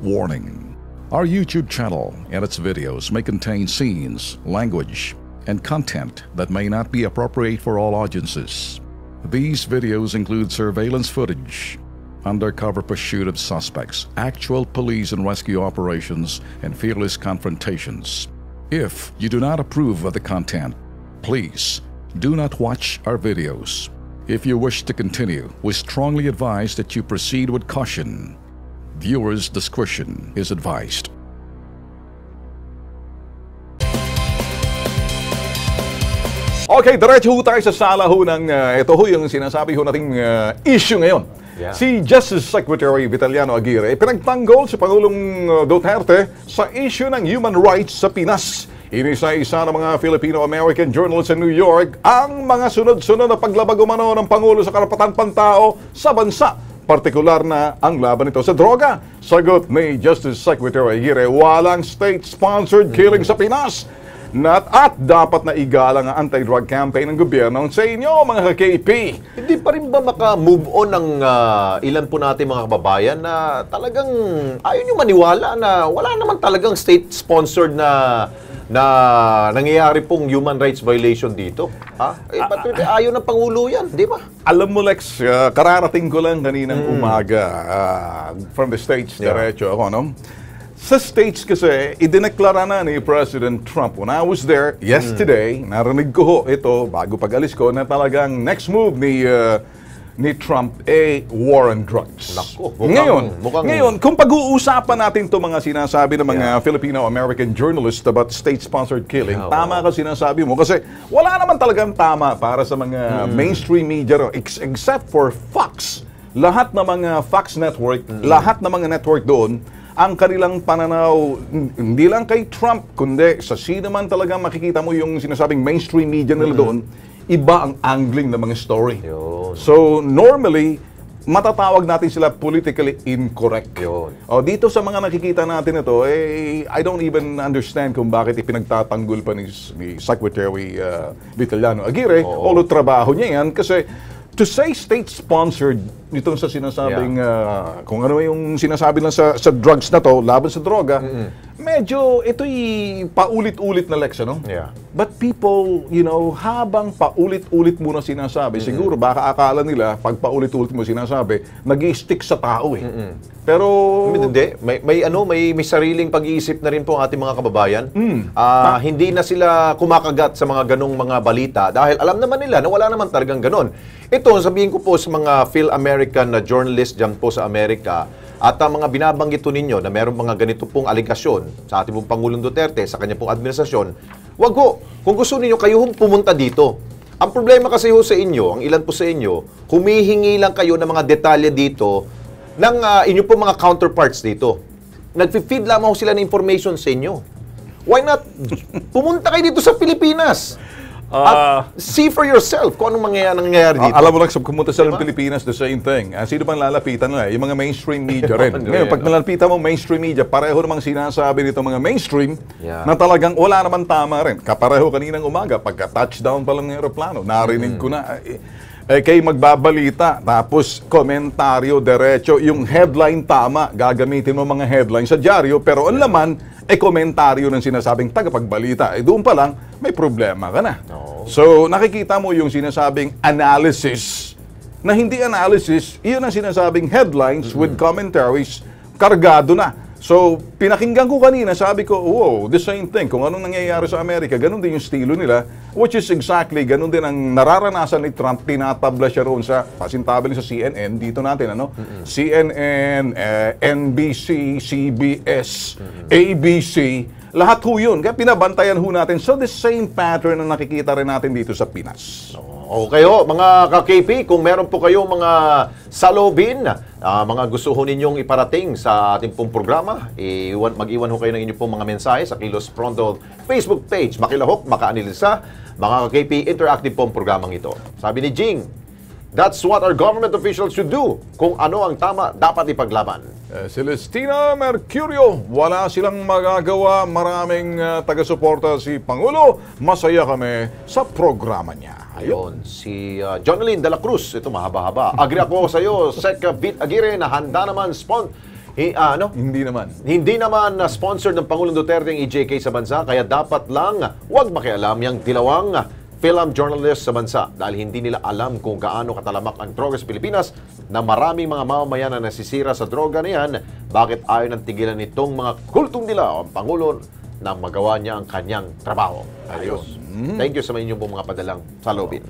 Warning. Our YouTube channel and its videos may contain scenes, language, and content that may not be appropriate for all audiences. These videos include surveillance footage, undercover pursuit of suspects, actual police and rescue operations, and fearless confrontations. If you do not approve of the content, please do not watch our videos. If you wish to continue, we strongly advise that you proceed with caution. Viewers' discretion is advised. Okay, diretso ho tayo sa sala ho ng ito ho yung sinasabi ho nating issue ngayon. Yeah. Si Justice Secretary Vitaliano Aguirre pinagtanggol si Pangulong Duterte sa issue ng human rights sa Pinas. Inisa-isa ng mga Filipino-American journalists sa New York ang mga sunod-sunod na paglabag umano ng Pangulo sa karapatan pantao sa bansa. Partikular na ang laban nito sa droga. Sagot ni Justice Secretary Aguirre, walang state-sponsored killing sa Pinas. At dapat na igalang ang anti-drug campaign ng gobyerno sa inyo, mga ka-KP. Hindi pa rin ba maka-move on ng ilan po natin mga kababayan na talagang ayaw nyo maniwala na wala naman talagang state-sponsored na nangyayari pong human rights violation dito? Ayaw ng Pangulo yan, di ba? Alam mo, Lex, kararating ko lang kaninang umaga from the States, diretso ako, no? Sa States kasi, idineklara na ni President Trump. When I was there yesterday, narinig ko ho ito, bago pag-alis ko, na talagang next move ni Trump war on drugs. Naku, ngayon, kung pag-uusapan natin to mga sinasabi ng mga Filipino-American journalists about state-sponsored killing, tama ka sinasabi mo. Kasi wala naman talagang tama para sa mga mainstream media, except for Fox. Lahat ng mga Fox network, lahat ng mga network doon, ang kanilang pananaw, hindi lang kay Trump, kundi sa sino man talaga makikita mo yung sinasabing mainstream media nila doon, iba ang angling ng mga story. So, normally, matatawag natin sila politically incorrect. Dito sa mga nakikita natin ito, I don't even understand kung bakit ipinagtatanggol pa ni Secretary Vitaliano Aguirre, although trabaho niya yan, kasi to say state-sponsored nitong sa sinasabing, kung ano yung sinasabi lang sa drugs na to, laban sa droga, medyo ito'y paulit-ulit na Lex, no? But people, habang paulit-ulit mo na sinasabi, siguro baka akala nila, pag paulit-ulit mo sinasabi, nag-i-stick sa tao eh. Pero hindi, may sariling pag-iisip na rin po ang ating mga kababayan. Hindi na sila kumakagat sa mga ganong mga balita dahil alam naman nila na wala naman talagang ganon. Ito, sabihin ko po sa mga Phil-American na journalist dyan po sa Amerika at ang mga binabanggit po ninyo na meron mga ganito pong aligasyon sa ating pong Pangulong Duterte, sa kanya pong administrasyon, wag ho. Kung gusto ninyo, kayo hong pumunta dito. Ang problema kasi ho sa inyo, ang ilan po sa inyo, humihingi lang kayo ng mga detalye dito ng inyo pong mga counterparts dito. Nag-feed lamang sila ng information sa inyo. Why not? Pumunta kayo dito sa Pilipinas. At see for yourself kung anong nangyayari dito. Alam mo lang, kumunta sila ng Pilipinas, the same thing. Sino bang lalapitan nila? Yung mga mainstream media rin. Ngayon, pag nalapitan mo mainstream media, pareho namang sinasabi nito mga mainstream na talagang wala naman tama rin. Kapareho kaninang umaga, pagka-touchdown pa lang ng aeroplano, narinig ko na, kayo magbabalita, tapos komentaryo, diretso, yung headline tama, gagamitin mo mga headline sa dyaryo, pero ang laman, komentaryo ng sinasabing tagapagbalita. Doon pa lang, may problema ka na. So, nakikita mo yung sinasabing analysis, na hindi analysis, iyon ang sinasabing headlines with commentaries, kargado na. So, pinakinggan ko kanina, sabi ko, wow, the same thing. Kung anong nangyayari sa Amerika, ganun din yung estilo nila, which is exactly, ganun din ang nararanasan ni Trump, tinatabla siya roon sa, pasintabi sa CNN, dito natin, CNN, NBC, CBS, ABC, lahat ho yun. Kaya pinabantayan ho natin. So, the same pattern na nakikita rin natin dito sa Pinas. Okay ho, mga ka-KP, kung meron po kayo mga salobin, mga gusto ho ninyong iparating sa ating pong programa, mag-iwan ho kayo ng inyong pong mga mensahe sa Kilos Pronto Facebook page. Makilahok, makaanilisa, mga ka-KP, interactive pong programang ito. Sabi ni Jing, that's what our government officials should do. Kung ano ang tama, dapat ipaglaban. Celestina Mercurio, wala silang magagawa. Maraming taga-suporta si Pangulo. Masaya kami sa programa niya. Ayun, si Jonalyn de la Cruz, ito mahaba-haba. Agree ako sa iyo, Sec. Vit Aguirre, na handa naman Hindi naman. Hindi naman sponsored ng Pangulong Duterte ang EJK sa bansa, kaya dapat lang huwag makialam yung dilawang film journalist sa bansa dahil hindi nila alam kung gaano katalamak ang droga sa Pilipinas na maraming mga mamamayan na nasisira sa droga na yan. Bakit ayaw nang tigilan nitong mga kultong nila ang Pangulo na magawa niya ang kanyang trabaho? Ayos. Thank you sa inyong mga padalang salubin.